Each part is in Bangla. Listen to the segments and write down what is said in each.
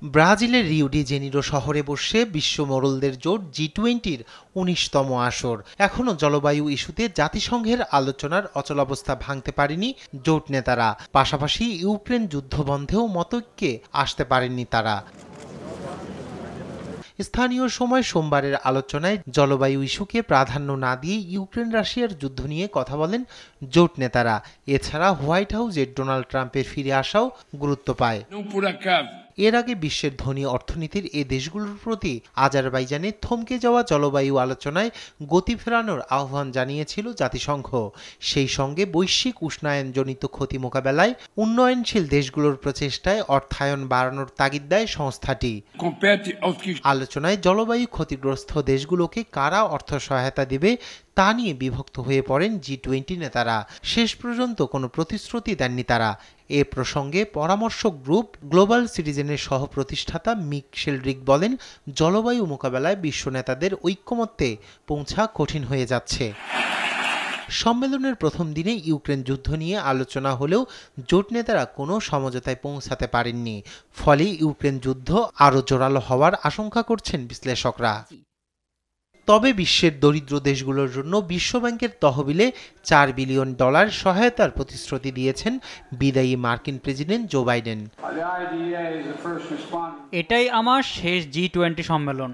ব্রাজিলের রিও ডি জেনিরো শহরে বসে বিশ্ব মোড়লদের জোট জি-20-র ১৯তম আসর। এখনও জলবায়ু ইস্যুতে জাতিসংঘের আলোচনার অচলাবস্থা ভাঙতে পারেনি জোট নেতারা। পাশাপাশি ইউক্রেন যুদ্ধ বন্ধেও মতৈক্যে আসতে পারেননি তারা। স্থানীয় সময় সোমবারের আলোচনায় জলবায়ু ইস্যুকে প্রাধান্য না দিয়ে ইউক্রেন রাশিয়ার যুদ্ধ নিয়ে কথা বলেন জোট নেতারা। এছাড়া হোয়াইট হাউসে ডোনাল্ড ট্রাম্পের ফিরে আসাও গুরুত্ব পায়। এর আগে বিশ্বের ধনী অর্থনীতির এ দেশগুলোর প্রতি আজারবাইজানে থমকে যাওয়া জলবায়ু আলোচনায় গতি ফেরানোর আহ্বান জানিয়েছিল জাতিসংঘ। সেই সঙ্গে বৈশ্বিক উষ্ণায়নজনিত ক্ষতি মোকাবেলায় উন্নয়নশীল দেশগুলোর প্রচেষ্টায় অর্থায়ন বাড়ানোর তাগিদ দেয় সংস্থাটি। আলোচনায় জলবায়ু ক্ষতিগ্রস্ত দেশগুলোকে কারা অর্থ সহায়তা দেবে তা নিয়ে বিভক্ত হয়ে পড়েন জি-20 নেতারা। শেষ পর্যন্ত কোনো প্রতিশ্রুতি দেননি তারা। এ প্রসঙ্গে পরামর্শক গ্রুপ গ্লোবাল সিটিজেনের সহ প্রতিষ্ঠাতা মিক শেলড্রিক বলেন, জলবায়ু মোকাবেলায় বিশ্ব নেতাদের ঐক্যমত্যে পৌঁছা কঠিন হয়ে যাচ্ছে। সম্মেলনের প্রথম দিনে ইউক্রেন যুদ্ধ নিয়ে আলোচনা হলেও জোট নেতারা কোনো সমঝোতায় পৌঁছাতে পারেননি। ফলে ইউক্রেন যুদ্ধ আরও জোরালো হওয়ার আশঙ্কা করছেন বিশ্লেষকরা। তবে বিশ্বের দরিদ্র দেশগুলোর জন্য বিশ্বব্যাংকের তহবিলে $4 বিলিয়ন সহায়তার প্রতিশ্রুতি দিয়েছেন বিদায়ী মার্কিন প্রেসিডেন্ট জো বাইডেন। এটাই আমার শেষ জি-20 সম্মেলন।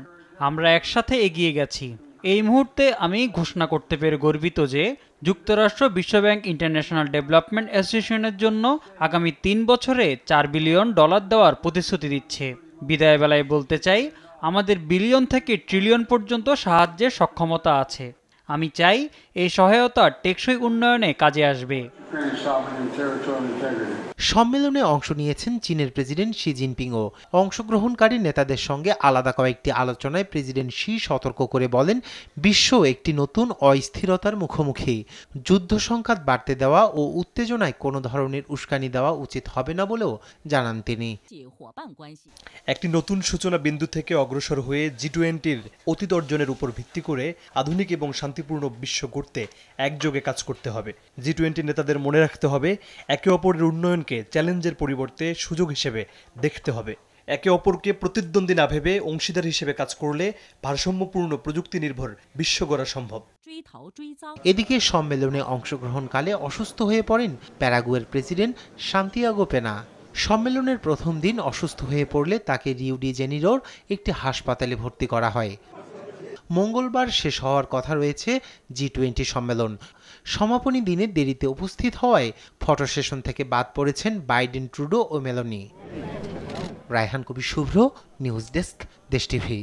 আমরা একসাথে এগিয়ে গেছি। এই মুহূর্তে আমি ঘোষণা করতে পেরে গর্বিত যে যুক্তরাষ্ট্র বিশ্বব্যাংক ইন্টারন্যাশনাল ডেভেলপমেন্ট অ্যাসোসিয়েশনের জন্য আগামী 3 বছরে $4 বিলিয়ন দেওয়ার প্রতিশ্রুতি দিচ্ছে। বিদায় বেলায় বলতে চাই, আমাদের বিলিয়ন থেকে ট্রিলিয়ন পর্যন্ত সাহায্যের সক্ষমতা আছে। আমি চাই এই সহায়তা টেকসই উন্নয়নে কাজে আসবে। সম্মেলনে অংশ নিয়েছেন চীনের প্রেসিডেন্ট শি জিনপিংও। অংশগ্রহণকারী নেতাদের সঙ্গে আলাদা কয়েকটি আলোচনায় প্রেসিডেন্ট শি সতর্ক করে বলেন, বিশ্ব একটি নতুন অস্থিরতার মুখোমুখি। যুদ্ধ সংঘাত বাড়তে দেওয়া ও উত্তেজনায় কোনো ধরনের উস্কানি দেওয়া উচিত হবে না বলেও জানান তিনি। একটি নতুন সূচনা বিন্দু থেকে অগ্রসর হয়ে জি-20-র অতীত অর্জনের উপর ভিত্তি করে আধুনিক এবং শান্তিপূর্ণ বিশ্ব গড়তে একযোগে কাজ করতে হবে। জি-20 নেতাদের মনে রাখতে হবে, একে অপরের উন্নয়নকে চ্যালেঞ্জের পরিবর্তে সুযোগ হিসেবে দেখতে হবে। একে অপরকে প্রতিদ্বন্দ্বী না ভেবে অংশীদার হিসেবে কাজ করলে ভারসাম্যপূর্ণ প্রযুক্তি নির্ভর বিশ্ব গড়া সম্ভব। এদিকে সম্মেলনে অংশগ্রহণকালে অসুস্থ হয়ে পড়েন প্যারাগুয়ের প্রেসিডেন্ট সান্তিয়াগো পেনা। সম্মেলনের প্রথম দিন অসুস্থ হয়ে পড়লে তাকে রিও ডি জেনিরোর একটি হাসপাতালে ভর্তি করা হয়। মঙ্গলবার শেষ হওয়ার কথা রয়েছে জি-20 সম্মেলন। সমাপনী দিনে দেরিতে উপস্থিত হওয়ায় ফটো সেশন থেকে বাদ পড়েছেন বাইডেন, ট্রুডো ও মেলোনি। রায়হান কবির শুভ্র, নিউজ ডেস্ক, দেশ টিভি।